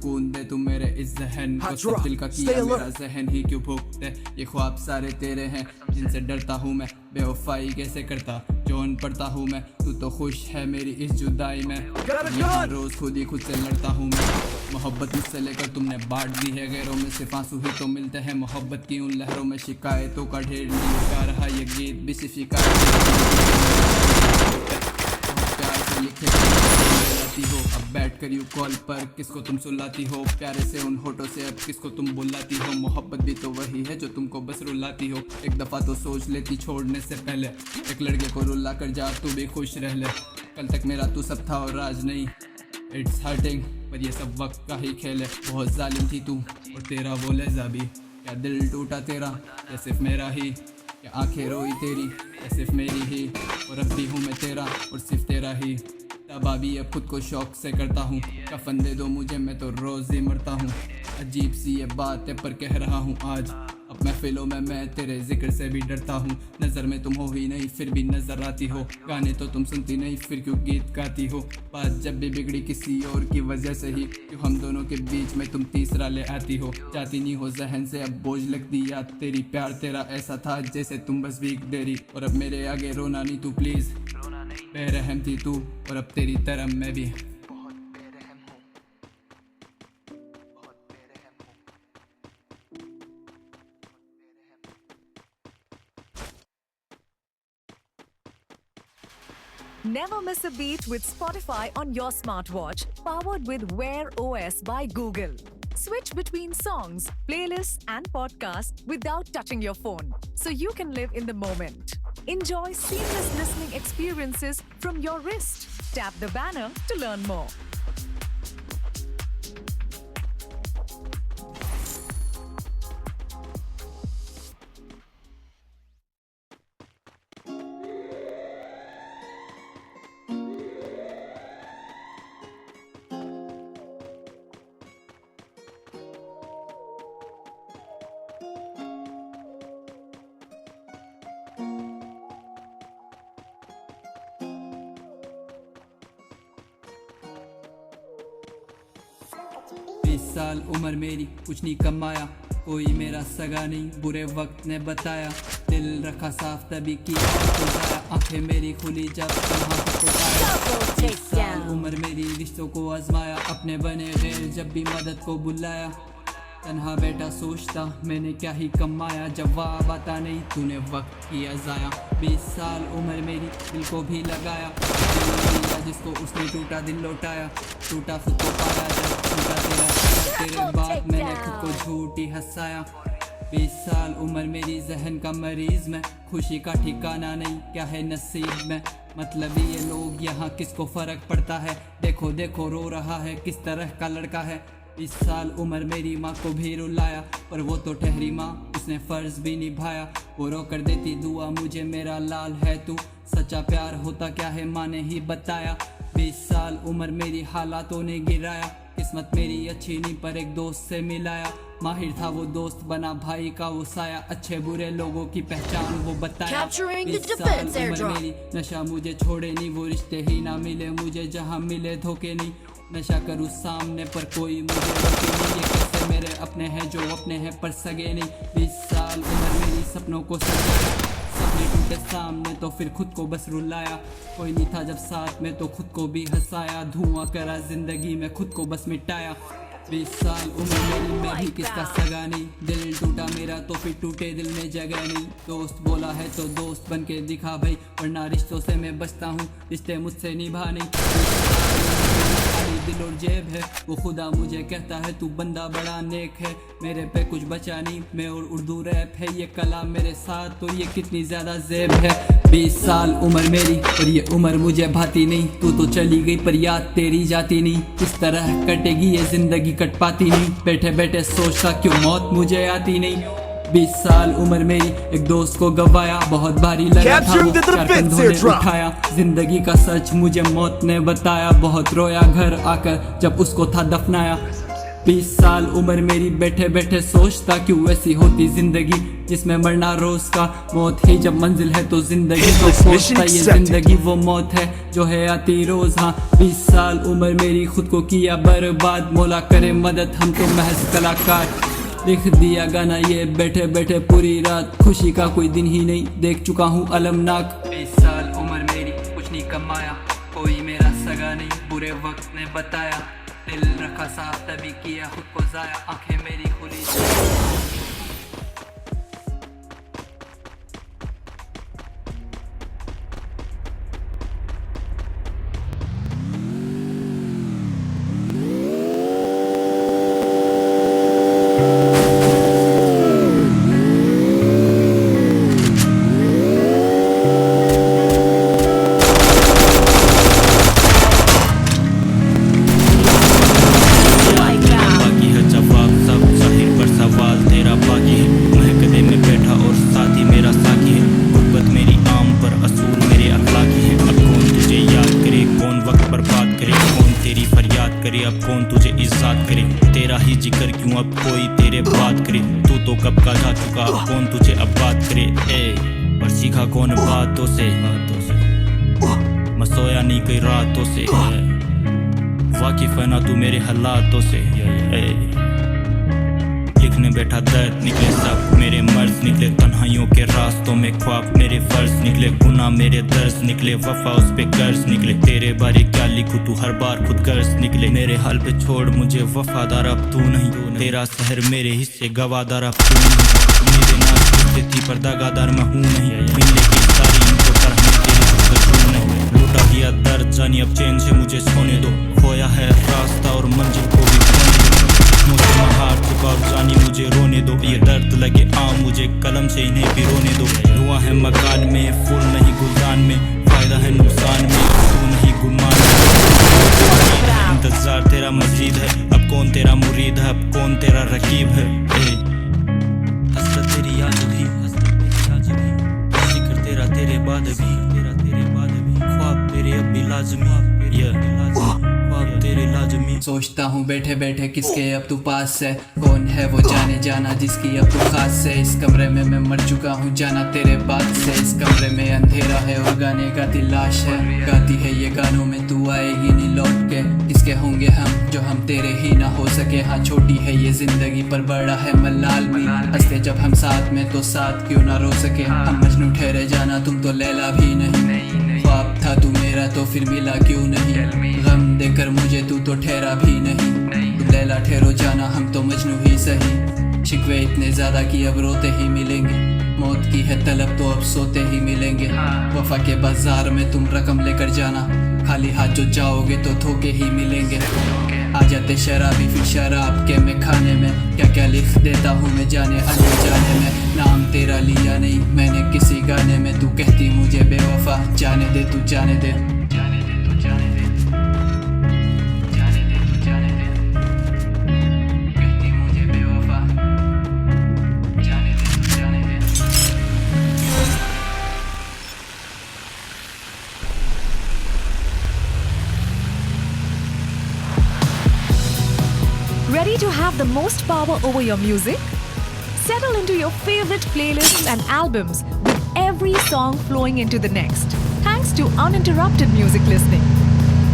सुकून दे तू मेरे इस जहन को, सब दिल का किया मेरा जहन ही क्यों भूखते, ये ख्वाब सारे तेरे हैं जिनसे डरता हूँ मैं, बेवफाई कैसे करता जो अन पढ़ता हूँ मैं, तू तो खुश है मेरी इस जुदाई में, यहाँ रोज खुद ही खुद से लड़ता हूँ मैं, मोहब्बत मुझसे लेकर तुमने बांट दी है गैरों में, सिर्फ आंसू ही तो मिलते हैं मोहब्बत की उन लहरों में, शिकायतों का ढेर नहीं गा रहा ये गीत भी सिर्फ लिखे हो, अब बैठ कर यू कॉल पर किसको तुम सुलाती हो, प्यारे से उन होठों से अब किसको तुम बुलाती हो, मोहब्बत भी तो वही है जो तुमको बस रुलाती हो, एक दफ़ा तो सोच लेती छोड़ने से पहले, एक लड़के को रुला कर जा तू भी खुश रह ले, कल तक मेरा तू सब था और आज नहीं, इट्स हर्टिंग पर ये सब वक्त का ही खेल है, बहुत जालिम थी तू और तेरा वो लहज़ा भी, क्या दिल टूटा तेरा या सिर्फ मेरा ही, क्या आंखें रोई तेरी या सिर्फ मेरी ही, और अब भी हूँ मैं तेरा और सिर्फ तेरा ही, तबाही अब खुद को शौक से करता हूँ, कफन दे दो मुझे मैं तो रोज़ ही मरता हूँ, अजीब सी ये बात है पर कह रहा हूँ आज, अब महफिलों में मैं तेरे जिक्र से भी डरता हूँ, नज़र में तुम हो ही नहीं फिर भी नज़र आती हो, गाने तो तुम सुनती नहीं फिर क्यों गीत गाती हो, बात जब भी बिगड़ी किसी और की वजह से ही, क्यों हम दोनों के बीच में तुम तीसरा ले आती हो, चाहती नहीं हो जहन से अब बोझ लगती याद तेरी, प्यार तेरा ऐसा था जैसे तुम बस भीग दे रही, और अब मेरे आगे रोना नहीं तू प्लीज़, बेरहम थी तू और अब तेरी तरह मैं भी Never miss a beat with Spotify on your smartwatch, powered with Wear OS by Google. Switch between songs, playlists, and podcasts without touching your phone, so you can live in the moment. Enjoy seamless listening experiences from your wrist. Tap the banner to learn more. साल उम्र मेरी कुछ नहीं कमाया, कोई मेरा सगा नहीं बुरे वक्त ने बताया, दिल रखा साफ तभी किया आंखें मेरी खुली जब साल उम्र मेरी रिश्तों को आजमाया, अपने बने गैर जब भी मदद को बुलाया, तन्हा बैठा सोचता मैंने क्या ही कमाया, जवाब आता नहीं तूने वक्त किया ज़ाया, 20 साल उम्र मेरी दिल को भी लगाया, जिसको उसने टूटा दिल लौटाया, टूटा खुद को पाया जब टूटा तेरे बाद मैंने खुद को झूठी हंसाया, 20 साल उम्र मेरी जहन का मरीज में, खुशी का ठिकाना नहीं क्या है नसीब में, मतलब ये लोग यहाँ किसको फ़र्क पड़ता है, देखो देखो रो रहा है किस तरह का लड़का है, 20 साल उम्र मेरी माँ को भी रुलाया, पर वो तो ठहरी माँ उसने फ़र्ज़ भी निभाया, वो रो कर देती दुआ मुझे मेरा लाल है तू, सच्चा प्यार होता क्या है माँ ने ही बताया, 20 साल उम्र मेरी हालातों ने गिराया, किस्मत मेरी अच्छी नहीं पर एक दोस्त से मिलाया, माहिर था वो दोस्त बना भाई का वो साया, अच्छे बुरे लोगों की पहचान वो बताया, 20 साल उम्र मेरी नशा मुझे छोड़े नहीं, वो रिश्ते ही ना मिले मुझे जहाँ मिले धोखे नहीं, नशा करूँ सामने पर कोई मुझे रोके नहीं, ये कैसे मेरे अपने हैं जो अपने हैं पर सगे नहीं, 20 साल उम्र मेरी सपनों को सजाया, सपने टूटे सामने तो फिर खुद को बस रुलाया, कोई नहीं था जब साथ में तो खुद को भी हंसाया, धुआं करा जिंदगी में खुद को बस मिटाया, 20 साल उम्र मेरी मैं भी किसका सगा नहीं, दिल टूटा मेरा तो फिर टूटे दिल में जगह नहीं, दोस्त बोला है तो दोस्त बन के दिखा भाई, वरना रिश्तों से मैं बचता हूँ रिश्ते मुझसे निभा नहीं, दिल और जेब है वो खुदा मुझे कहता है तू बंदा बड़ा नेक है, मेरे पे कुछ बचा नहीं मैं और उर्दू रैप है ये कलाम मेरे साथ तो ये कितनी ज़्यादा जेब है, 20 साल उम्र मेरी और ये उम्र मुझे भाती नहीं, तू तो चली गई पर याद तेरी जाती नहीं, इस तरह कटेगी ये ज़िंदगी कट पाती नहीं, बैठे बैठे सोचता क्यों मौत मुझे आती नहीं, 20 साल उम्र मेरी एक दोस्त को गवाया, बहुत भारी लगा था वो चार कंधों ने उठाया, जिंदगी का सच मुझे मौत ने बताया, बहुत रोया घर आकर जब उसको था दफनाया, 20 साल उम्र मेरी बैठे बैठे सोचता क्यों ऐसी होती जिंदगी जिसमें मरना रोज का, मौत ही जब मंजिल है तो जिंदगी तो सोचता ये जिंदगी वो मौत है जो है आती रोज। हाँ 20 साल उम्र मेरी खुद को किया बर्बाद, मौला करे मदद हम तो महज कलाकार। लिख दिया गाना ये बैठे बैठे पूरी रात, खुशी का कोई दिन ही नहीं देख चुका हूँ अलमनाक। 20 साल उम्र मेरी कुछ नहीं कमाया, कोई मेरा सगा नहीं बुरे वक्त ने बताया, दिल रखा साफ तभी किया खुद को जाया, आंखें मेरी खुली। अब कौन तुझे इज्जत करे, तेरा ही जिक्र क्यों अब कोई तेरे बात करे, तू तो कब का जा चुका अब कौन तुझे अब बात करे। पर सीखा कौन बातों से, मैं सोया नहीं कई रातों से, वाकिफ है ना तू मेरे हालातों से। लिखने बैठा दर्द निकले सब मेरे मर्ज निकले, तन्हाइयों के रास्तों में ख्वाब मेरे फर्ज निकले, गुनाह मेरे दर्ज निकले, वफा उस पे कर्ज निकले, तेरे बारे क्या लिखूं तू हर बार खुद गर्ज निकले। मेरे हाल पे छोड़ मुझे वफादार अब तू नहीं, तेरा शहर मेरे हिस्से गवादार अब तू नहीं, मेरे नाज थी पर दागादार मैं हूँ नहीं, मिलने की सारी इनको पर हमें तेरे नहीं, लुटा दिया दर्द जानी अब चैन से मुझे सोने दो, खोया है रास्ता और मंजिल को भी खोने दो, मुझे मैं हार चुका और जानी मुझे रोने दो, ये दर्द लगे आम मुझे कलम से इन्हें भी रोने दो। धुआं है मकान में फूल नहीं गुलदान में, फायदा है नुकसान में तू नहीं गुमान में, इंतजार तेरा मजीद है अब कौन तेरा मुरीद है, अब कौन तेरा रकीब है। हसरत तेरी याद भी, जिक्र तेरा तेरे बाद भी, ख्वाब तेरे अब भी लाजमी, ख्वाब तेरे लाजमी। सोचता हूँ बैठे बैठे किसके अब तू पास है, कौन है वो जाने जाना जिसकी अब तू खास है। इस कमरे में मैं मर चुका हूँ जाना तेरे बाद से, इस कमरे में अंधेरा है और गाने गाती लाश है, गाती है ये गानों में तू आएगी नहीं लौट के, किसके होंगे हम जो हम तेरे ही ना हो सके। हाँ छोटी है ये जिंदगी पर बड़ा है मलाल भी, हंसते जब हम साथ में तो साथ क्यों ना रो सके। हम मजनू ठहरे जाना तुम तो लैला भी नहीं, ख्वाब था तू मेरा तो फिर मिला क्यों नहीं, गम देकर मुझे तू तो ठहरा भी नहीं, तुम लैला ठहरो जाना हम तो मजनू ही सही। शिकवे इतने ज्यादा कि अब रोते ही मिलेंगे, मौत की है तलब तो अब सोते ही मिलेंगे। वफा के बाजार में तुम रकम लेकर जाना, खाली हाथ जो जाओगे तो धोखे ही मिलेंगे। आ जाते शराबी फिर शराब के मैं खाने में, क्या क्या लिख देता हूँ मैं जाने अनजाने में, नाम तेरा लिया नहीं मैंने किसी गाने में, तू कहती मुझे बेवफा जाने दे तू जाने दे, जाने दे तू जाने दे, जाने दे तू जाने दे, कहती मुझे बेवफा जाने दे तू जाने दे। Ready to have the most power over your music? Settle into your favorite playlists and albums with every song flowing into the next, thanks to uninterrupted music listening.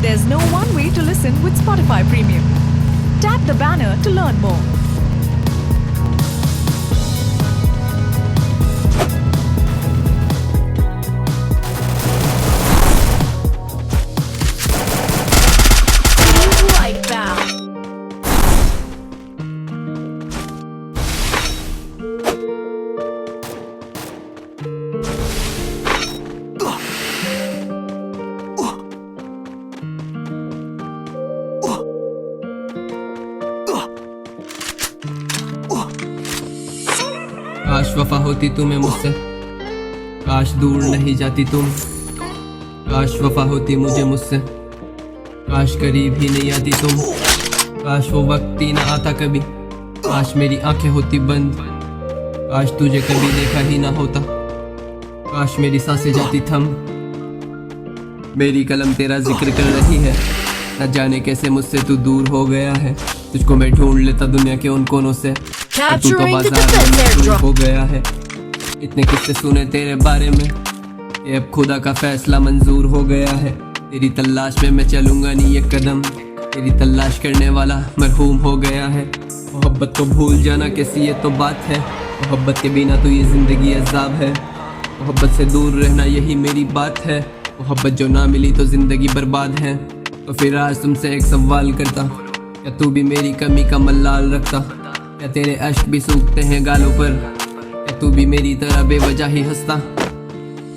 There's no one way to listen with Spotify Premium. Tap the banner to learn more. Right back. काश वफा होती तुम्हें मुझसे, काश दूर नहीं जाती तुम, काश वफा होती मुझे मुझसे, काश करीब ही नहीं आती तुम, काश वो वक्त ही ना आता कभी, काश मेरी आंखें होती बंद, काश तुझे कभी देखा ही ना होता, काश मेरी सांसें जाती थम। मेरी कलम तेरा जिक्र कर रही है, न जाने कैसे मुझसे तू दूर हो गया है। तुझको मैं ढूंढ लेता दुनिया के उन कोनों से, पर तू तो Capturing the बाजार defense में airdrop. हो गया है। इतने किस्से सुने तेरे बारे में, ये अब खुदा का फैसला मंजूर हो गया है। तेरी तलाश में मैं चलूंगा नहीं एक कदम, तेरी तलाश करने वाला मरहूम हो गया है। मोहब्बत को भूल जाना कैसी ये तो बात है, मोहब्बत के बिना तो ये जिंदगी अजाब है। मोहब्बत से दूर रहना यही मेरी बात है, मोहब्बत जो ना मिली तो जिंदगी बर्बाद है। तो फिर आज तुमसे एक सवाल करता, क्या तू भी मेरी कमी का मल्लाल रखता? क्या तेरे अश्क भी सूखते हैं गालों पर? क्या तू भी मेरी तरह बेवजह ही हंसता?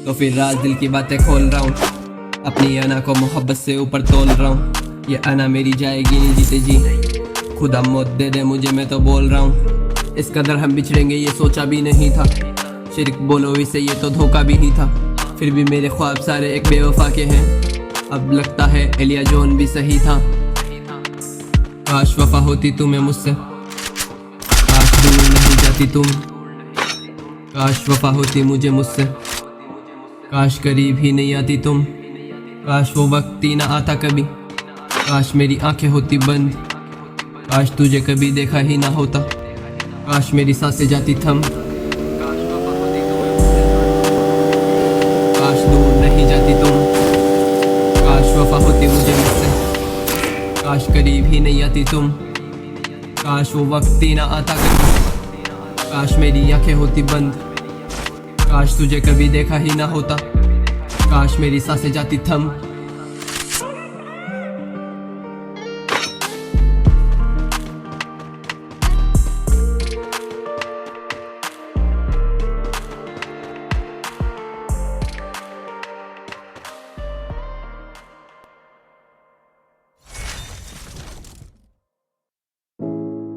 तो फिर राज दिल की बातें खोल रहा हूँ, अपनी अना को मोहब्बत से ऊपर तोल रहा हूँ। ये अना मेरी जाएगी नहीं जीते जी, खुदा मौत दे दे मुझे, मैं तो बोल रहा हूँ। इस कदर हम बिछड़ेंगे ये सोचा भी नहीं था, शिरक बोलो इसे ये तो धोखा भी ही था। फिर भी मेरे ख्वाब सारे एक बेवफा के हैं, अब लगता है एलिया जॉन भी सही था। काश वफा होती तुम्हें मुझसे, काश दूर नहीं जाती तुम, काश वफा होती मुझे मुझसे, काश करीब ही नहीं आती तुम, काश वो वक्त ही ना आता कभी, काश मेरी आंखें होती बंद, काश तुझे कभी देखा ही ना होता, काश मेरी सांसें जाती थम, काश दूर नहीं जाती तुम, काश वफा होती मुझे मुझसे, काश करीब ही नहीं आती तुम, काश वो वक्त ही ना आता कभी, काश मेरी आंखें होती बंद, काश तुझे कभी देखा ही ना होता, काश मेरी सांसें जाती थम।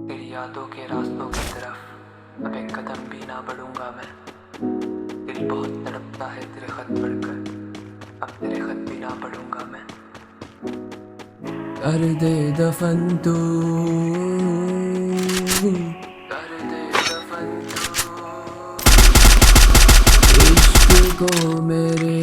तेरी यादों के रास्तों की तरफ अब एक कदम भी ना बढ़ूंगा मैं। दिल बहुत तड़पता है तेरे खत पढ़कर, अब तेरे खत भी ना पढ़ूंगा मैं। कर दे दफन तू, कर दे दफन इश्क को मेरे,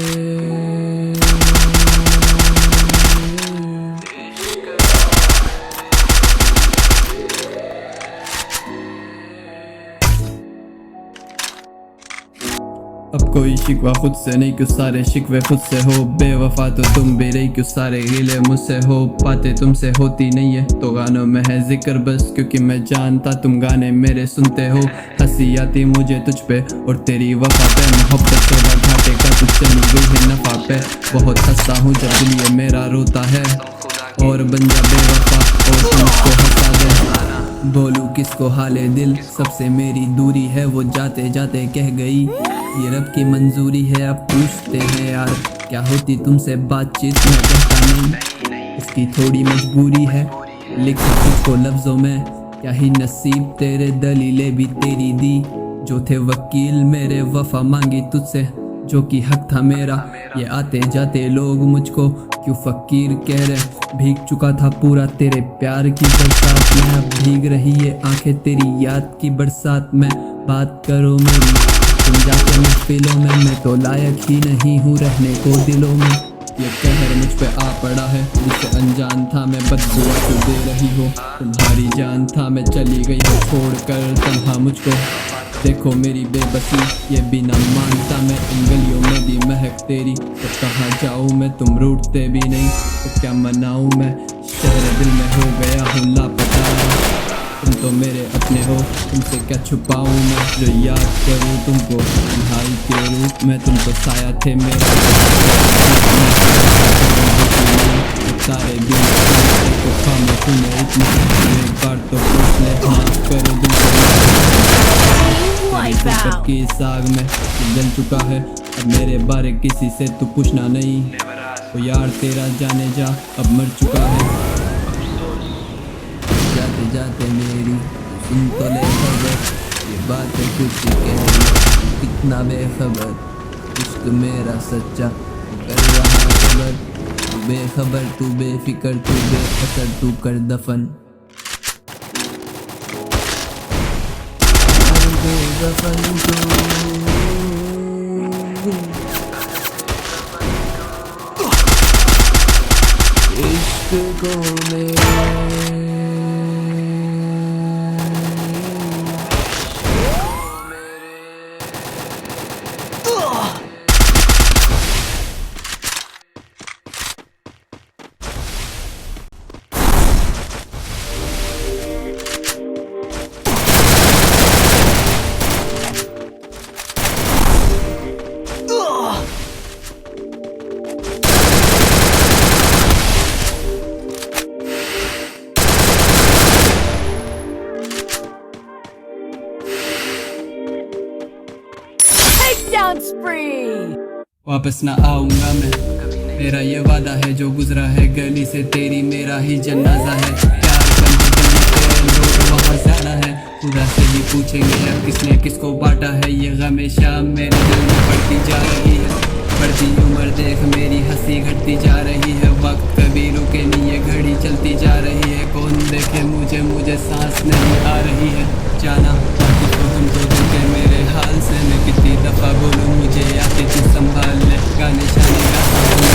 अब कोई शिकवा खुद से नहीं, क्यों सारे शिकवे खुद से हो। बेवफा तो तुम भी रही, क्यों सारे गिले मुझसे हो। बातें तुमसे होती नहीं है तो गानों में है जिक्र बस, क्योंकि मैं जानता तुम गाने मेरे सुनते हो। हंसी आती मुझे तुझ पे और तेरी वफा पे, मोहब्बत से घाटे का तू चली गई है नफा पे। बहुत हंसता हूँ जब दिल ये मेरा रोता है, और बन जा बेवफा और तुमको हंसा दे। बोलूं किसको हाले दिल, सबसे मेरी दूरी है, वो जाते जाते कह गई ये रब की मंजूरी है। अब पूछते हैं यार क्या होती तुमसे बातचीत, मैं कहता नहीं इसकी थोड़ी मजबूरी है। लिखा तुझको लफ्जों में क्या ही नसीब, तेरे दलीलें भी तेरी दी, जो थे वकील मेरे वफा मांगी तुझसे, जो कि हक था मेरा। ये आते जाते लोग मुझको क्यों फकीर कह रहे, भीग चुका था पूरा तेरे प्यार की बरसात में। अब भीग रही है आंखें तेरी याद की बरसात में। बात करो मेरी तुम जाके महफिलों में, मैं तो लायक ही नहीं हूँ रहने को दिलों में। ये कहर मुझ पे आ पड़ा है, जिससे अनजान था मैं बददुआ क्यों दे रही हो। तुम्हारी जान था मैं चली गई हो छोड़ कर तन्हा मुझको। देखो मेरी बेबसी ये भी ना मानता मैं, इन गलियों में भी महक तेरी, तो कहाँ जाऊँ मैं, तुम रूठते भी नहीं तो क्या मनाऊँ मैं। शहर दिल में हो गया हूँ लापता, तुम तो मेरे अपने हो तुमसे क्या छुपाऊँ मैं। जो याद करूँ तुमको भाई के रूप में, तुम तो साया थे मेरा सारे दिन को खामोश तूने इतनी, एक बार तो पूछ ले माफ करो दिल की साग में जल चुका है। अब मेरे बारे किसी से तू पूछना नहीं, तो यार तेरा जाने जा अब मर चुका है। जाते जाते मेरी सुन तो ले खबर, ये बात है कुछ कह कितना बेखबर। इश्क मेरा सच्चा कर रहा खबर, तू बेखबर तू बेफिक्र तू बेअसर तू कर दफन। दफन इश्क को मेरे on spree. वापस ना आऊंगा मैं, मेरा ये वादा है। जो गुजरा है गली से तेरी मेरा ही जनाजा है। प्यार करने के लिए लोग वहाँ ज्यादा है। खुदा से भी पूछेंगे अब किसने किसको बांटा है। ये गम शाम मेरे दिल में बढ़ती जा रही है। बढ़ती उम्र देख मेरी हंसी घटती जा रही है। वक्त कभी रुके नहीं, ये घड़ी चलती जा रही है। कौन देखे मुझे सांस नहीं आ रही है। जाना बाकी तो तुम तो दिल के मेरे हाल से। मैं कितनी दफ़ा बोलूँ मुझे आके तू संभाल ले। गाने शाने गाता हूँ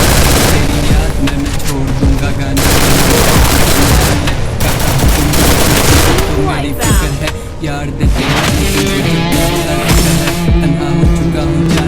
तेरी याद में, मैं छोड़ दूंगा गाने। तो मेरी फिक्र है यार देखे तन्हा हो चुका हूँ।